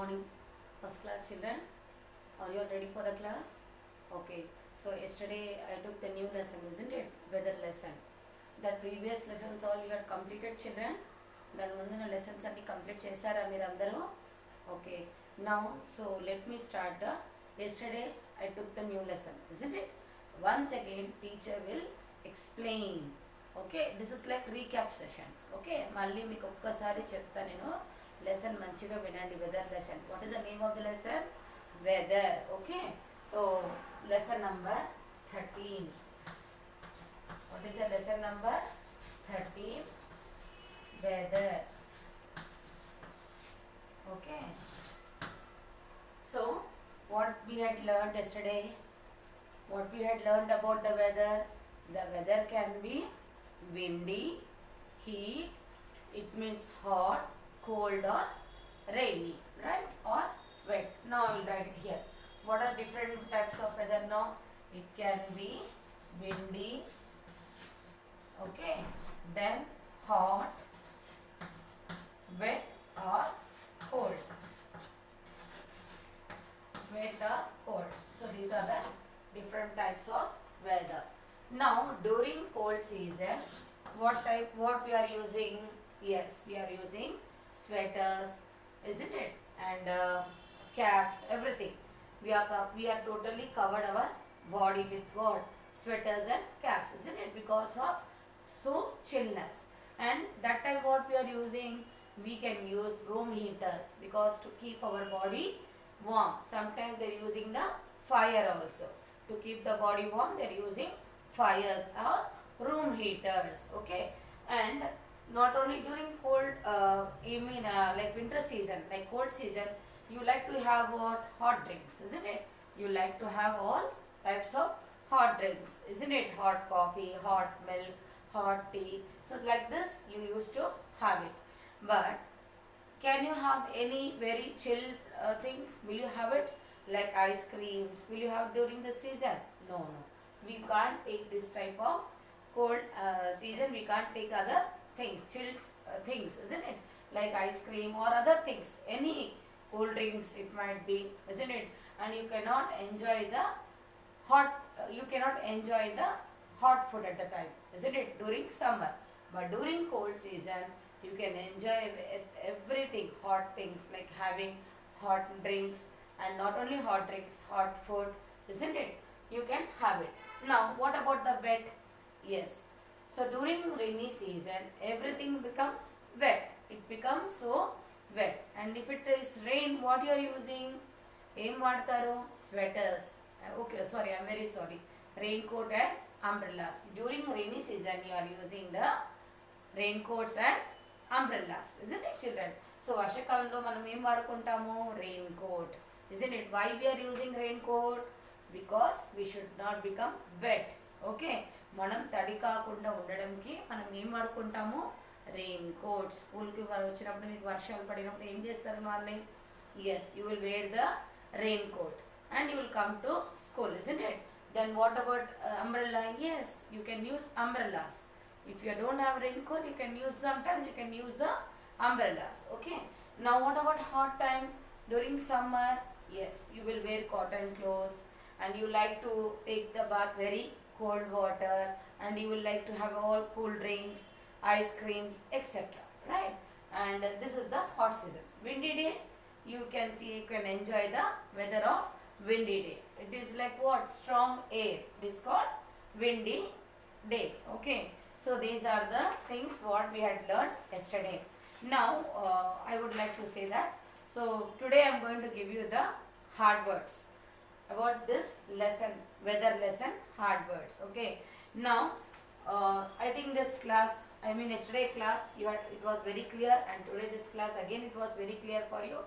morning, first class children. Are you all ready for the class? Okay. So yesterday I took the new lesson, isn't it? Weather lesson. That previous lessons all you had completed, children. దాని ముందున్న lessons అన్ని complete చేశారా మీరందరూ? Okay. Now, so let me start the. Yesterday I took the new lesson, isn't it? Once again, teacher will explain. Okay. This is like recap sessions. Okay. మళ్ళీ మీకు ఒక్కసారి చెప్తా నేను. Lesson మంచిగా వినండి. Weather lesson. What is the name of the lesson? Weather. Okay. So lesson number 13. What is the lesson number? 13. Weather. Okay. So what we had learned yesterday, what we had learned about the weather can be windy, heat, it means hot, cold or rainy, right, or wet. Now I will write it here. What are different types of weather now? It can be windy, okay, then hot, wet or cold. Wet or cold. So these are the different types of weather. Now during cold season, what we are using? Yes, we are using sweaters, isn't it? And caps, everything. We are totally covered our body with what? Sweaters and caps, isn't it? Because of so chillness. And that time what we are using? We can use room heaters because to keep our body warm. Sometimes they are using the fire also. To keep the body warm, they are using fires or room heaters. Okay. And not only during cold, like winter season, like cold season, you like to have what? Hot drinks, isn't it? You like to have all types of hot drinks, isn't it? Hot coffee, hot milk, hot tea. So like this you used to have it. But can you have any very chilled things? Will you have it? Like ice creams, will you have during the season? No. We can't take this type of cold season. We can't take other things, chilled things, isn't it? Like ice cream or other things, any cold drinks it might be, isn't it? And you cannot enjoy the hot food at the time, isn't it? During summer. But during cold season you can enjoy everything, hot things like having hot drinks, and not only hot drinks, hot food, isn't it? You can have it. Now what about the wet? Yes. So during rainy season everything becomes wet. It becomes so wet. And if it is rain, what you are using? Em vaadtaru? Sweaters. Okay, sorry, I am very sorry. Raincoat and umbrellas. During rainy season you are using the raincoats and umbrellas, isn't it, children? So వర్షకాలంలో మనం ఏం వాడుకుంటాము? Raincoat, isn't it? Why we are using raincoat? Because we should not become wet. Okay, మనం తడి కాకుండా ఉండడానికి మనం ఏం వాడుకుంటాము? Raincoat. స్కూల్కి వచ్చినప్పుడు మీకు వర్షాలు పడినప్పుడు ఏం చేస్తారు morning? Yes, you will wear the raincoat and you will come to school, isn't it? Then what about umbrella? Yes, you can use umbrellas. If you don't have raincoat, you can use, sometimes you can use the umbrellas. Okay. Now what about hot time? During summer, yes, you will wear cotton clothes and you like to take the bath very cold water, and you will like to have all cool drinks, ice creams, etc. Right? And this is the hot season. Windy day, you can see, you can enjoy the weather of windy day. It is like what? Strong air. It is called windy day. Okay. So these are the things what we had learned yesterday. Now I would like to say that. So today I am going to give you the hard words about this lesson, weather lesson, hard words. Okay. Now I think this class, I mean yesterday class, it was very clear, and today this class again it was very clear for you.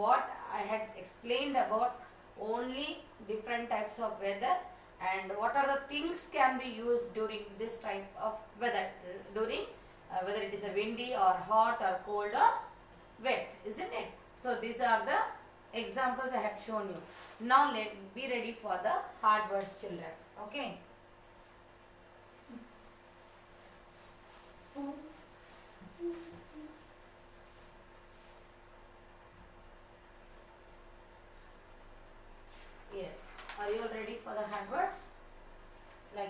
What I had explained about only different types of weather and what are the things can be used during this type of weather, during whether it is a windy or hot or cold or wet, isn't it? So these are the examples I have shown you. Now let's be ready for the hard words, children. Okay.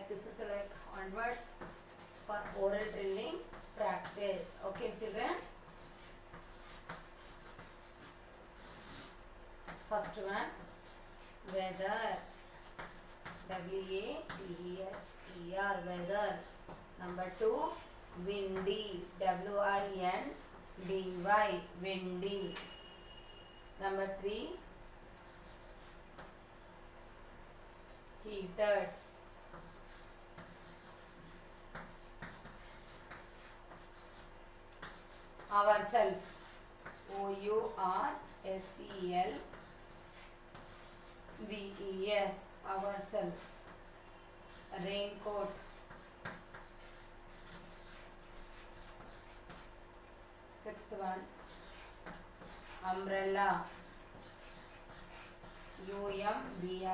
like this is like onwards for oral drilling practice. Okay, children. First one, weather. W-A-D-H-E-R, weather. Number 2, windy. W-I-N-D-Y, windy. Number 3, heaters. Ourselves. O-U-R-S-E-L-V-E-S, ourselves. Raincoat. Sixth one, umbrella. U-M-B-R-E-L-L-A,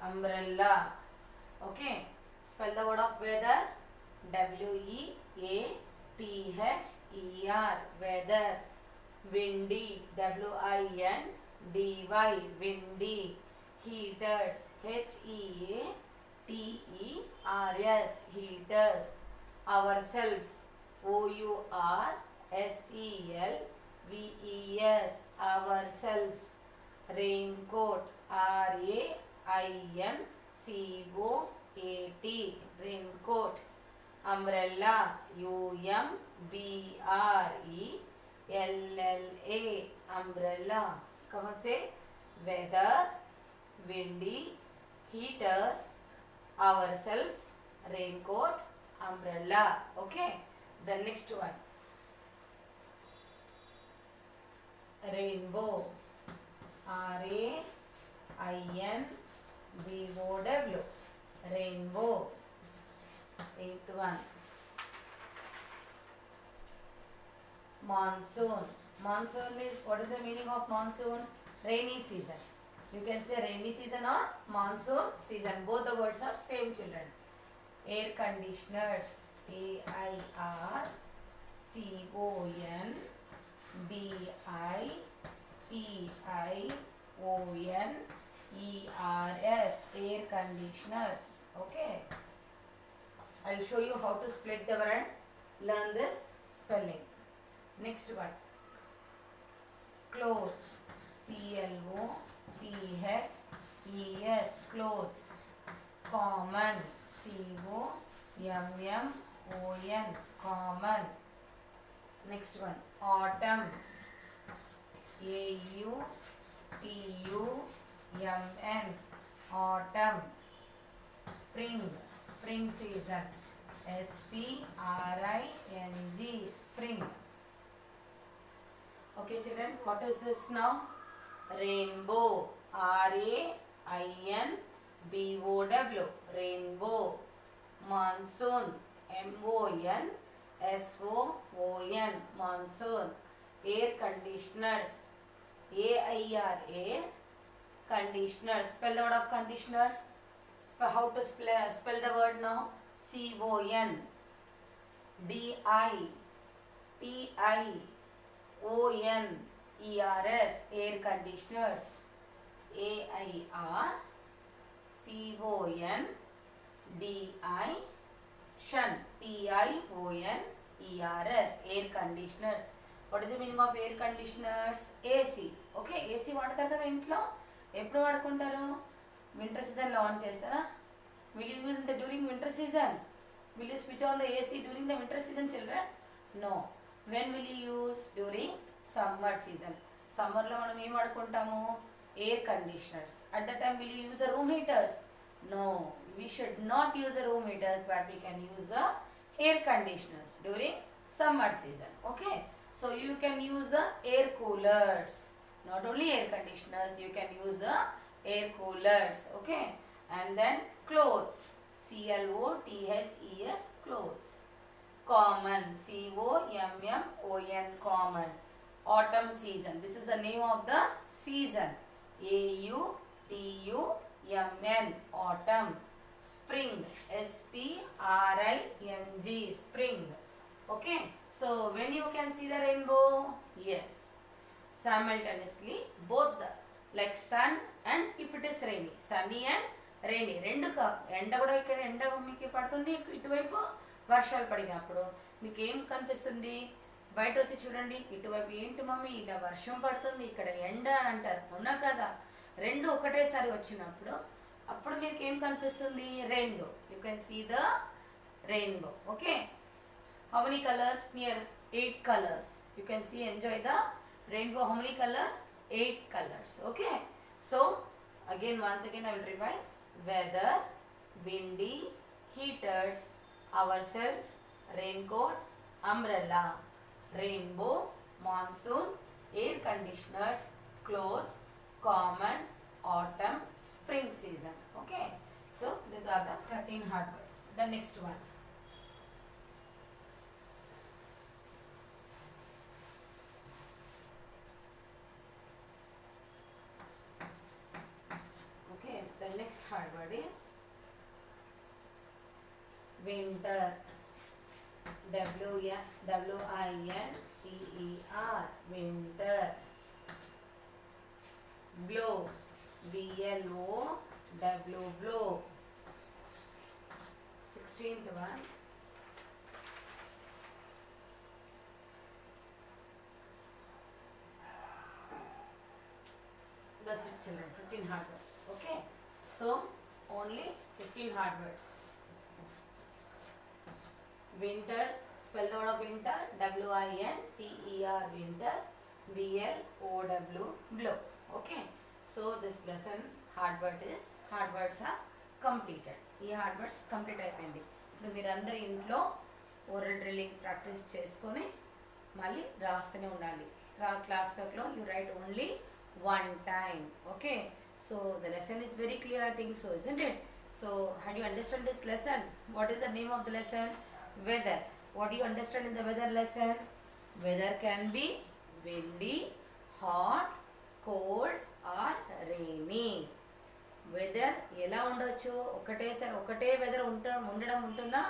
umbrella. Okay, spell the word of weather. W-E-A-T-H-E-R, weather. Windy. W-I-N-D-Y, windy. Heaters. H-E-A-T-E-R-S, heaters. Ourselves. O-U-R-S-E-L-V-E-S, ourselves. Raincoat. R-A-I-N-C-O-A-T, raincoat. Umbrella. U-M-B-R-E-L-L-A, umbrella. Come on, say weather, windy, heaters, ourselves, raincoat, umbrella. Okay, the next one, rainbow. R-A-I-N-B-O-W, rainbow. Eighth one, monsoon. Monsoon is, what is the meaning of monsoon? Rainy season. You can say rainy season or monsoon season. Both the words are same, children. Air conditioners. A-I-R-C-O-N-D-I-P-I-O-N-E-R-S, air conditioners. Okay, I will show you how to split the word and learn this spelling. Next one, clothes. C-L-O-T-H-E-S, clothes. Common. C-O-M-M-O-N, common. Next one, autumn. A-U-T-U-M-N, autumn. Spring. Spring season. S-P-R-I-N-G, spring. Okay, children, what is this now? Rainbow. R-A-I-N-B-O-W, rainbow. Monsoon. M-O-N-S-O-O-N, monsoon. Air conditioners. A-I-R-A, conditioners. Spell the word of conditioners. How to spell the word now? C-O-N-D-I-T-I-O-N-E-R-S, air conditioners. A-I-R-C-O-N-D-I, P-I-O-N-E-R-S, air conditioners. What is the meaning of air conditioners? AC. Okay, AC వాడతారు కదా ఇంట్లో. ఎప్పుడు వాడుకుంటారు? Winter సీజన్లో on చేస్తారా? Will you use it during winter season? Will you switch on the AC during the winter season, children? No. When will you use? During summer season. Summer lo manam em vadukuntamu? Air conditioners. At that time will you use the room heaters? No. We should not use the room heaters, but we can use the air conditioners during summer season. Okay. So you can use the air coolers. Not only air conditioners, you can use the air coolers. Okay. And then clothes. C-L-O-T-H-E-S, clothes. Common. C-O-M-M-O-N, common. Autumn season. This is the name of the season. A-U-T-U-M-N, autumn. Spring. S-P-R-I-N-G, spring. Okay. So when you can see the rainbow? Yes. Simultaneously, both the, like sun and if it is rainy, sunny and rainy రెండు ఎండ కూడా ఇక్కడ ఎండ మీకు పడుతుంది, ఇటువైపు వర్షాలు పడినప్పుడు మీకు ఏం కనిపిస్తుంది? బయట వచ్చి చూడండి, ఇటువైపు ఏంటి మమ్మీ ఇలా వర్షం పడుతుంది, ఇక్కడ ఎండ అంటారు, అవునా కదా? రెండు ఒకటేసారి వచ్చినప్పుడు అప్పుడు మీకు ఏం కనిపిస్తుంది? Rainbow. You can see the rainbow. Okay, how many colors? Here 8 colors. You can see, enjoy the rainbow. How many colors? 8 colors. Okay, so again, once again I will revise: weather, windy, heaters, ourselves, raincoat, umbrella, rainbow, monsoon, air conditioners, clothes, common, autumn, spring season. Okay, so these are the 13 hard words. The next one. Okay, the next hard word is winter. W-I-N-T-E-R, winter. Blow, B-L-O-W, blow. 16th one. That's it, children. 15 hard words. Okay, so only 15 hard words. Winter, spell the word of winter: W-I-N-T-E-R, winter. B-L-O-W, blow. Okay, so this lesson hard words are completed. ఈ hard words complete అయిపోయింది. ఇప్పుడు మీరందరూ ఇంట్లో oral drilling practice చేసుకొని మళ్ళీ రాస్తూనే ఉండాలి. Class వర్క్లో you write only one time. Okay, so the lesson is very clear, I think so, isn't it? So had you understand this lesson? What is the name of the lesson? Weather. What do you understand in the weather lesson? Weather can be windy, hot, cold or rainy. Weather ఎలా ఉండొచ్చు? ఒకటేసారి ఒకటే weather ఉండడం ఉంటుందా?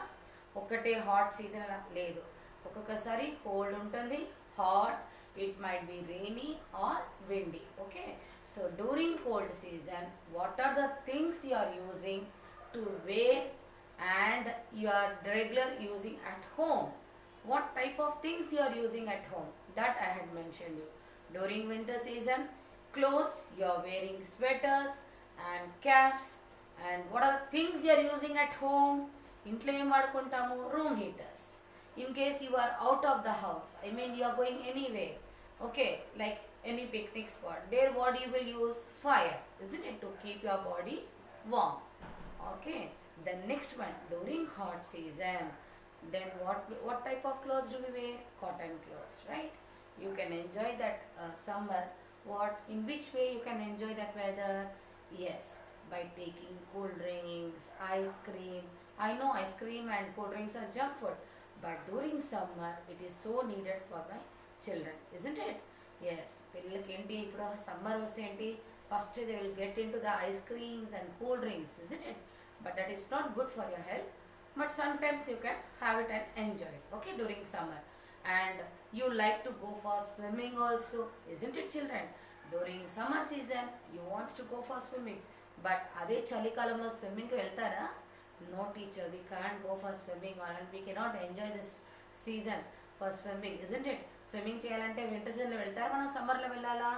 ఒకటే hot season లేదు. ఒక్కొక్కసారి cold ఉంటుంది, hot, it might be rainy or windy. Okay, so during cold season, what are the things you are using to wear and you are regular using at home? What type of things you are using at home? That I had mentioned you. During winter season, clothes, you are wearing sweaters and caps. And what are the things you are using at home? ఇంట్లో ఏం వాడుకుంటాము? Room heaters. In case you are out of the house, I mean you are going anywhere, okay, like any picnic spot, there what you will use? Fire, isn't it, to keep your body warm. Okay, the next one, during hot season, then what type of clothes do we wear? Cotton clothes, right? You can enjoy that summer. What, in which way you can enjoy that weather? Yes, by taking cool drinks, ice cream. I know ice cream and cold drinks are junk food, but during summer it is so needed for my children, isn't it? Yes, పిల్లలకి ఏంటి ఇప్పుడు summer వస్తే ఏంటి, first they will get into the ice creams and cool drinks, isn't it? But that is not good for your health, but sometimes you can have it and enjoy it, okay, during summer. And you like to go for swimming also, isn't it, children? During summer season you wants to go for swimming, but అదే చలికాలంలో స్విమ్మింగ్కి వెళ్తారా? No teacher, we can't go for swimming and we cannot enjoy this season for swimming, isn't it? Swimming చేయాలంటే winter సీజన్లో వెళ్తారు, మనం సమ్మర్లో వెళ్ళాలా?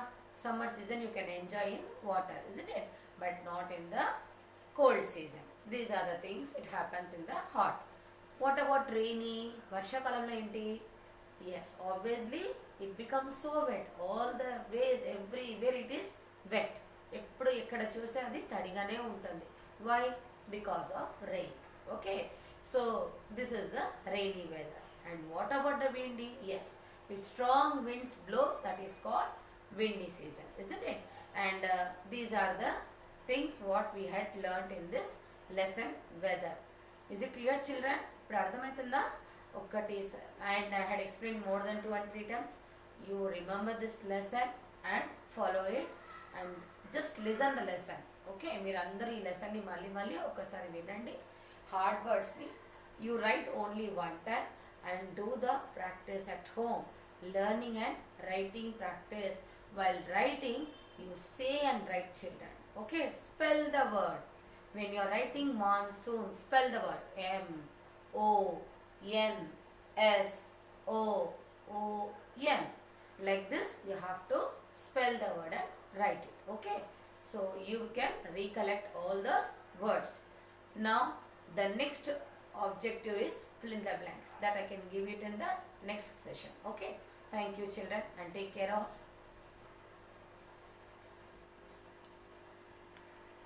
Summer season you can enjoy in water, isn't it? But not in the cold season. These are the things it happens in the hot. What about rainy? వర్షాకాలంలో ఏంటి? Yes, obviously it becomes so wet. All the ways, everywhere it is wet. ఎప్పుడు ఎక్కడ చూస్తే అది తడిగానే ఉంటుంది. Why? Because of rain. Okay, so this is the rainy weather. And what about the windy? Yes, if strong winds blows, that is called windy season, isn't it? And these are the things what we had learnt in this lesson, weather. Is it clear, children? ఇప్పుడు అర్థమవుతుందా? ఒక్కటి, and I had explained more than 2 and 3 times. You remember this lesson and follow it and just listen the lesson. Okay, మీరు అందరూ ఈ లెసన్ని మళ్ళీ ఒకసారి వినండి. హార్డ్ వర్డ్స్ని you write only one time and do the practice at home. Learning and writing practice. While writing, you say and write, children. Okay, spell the word. When you are writing monsoon, spell the word MONSOON. Like this, you have to spell the word and write it. Okay. So you can recollect all those words. Now the next objective is fill in the blanks, that I can give it in the next session. Okay. Thank you children, and take care of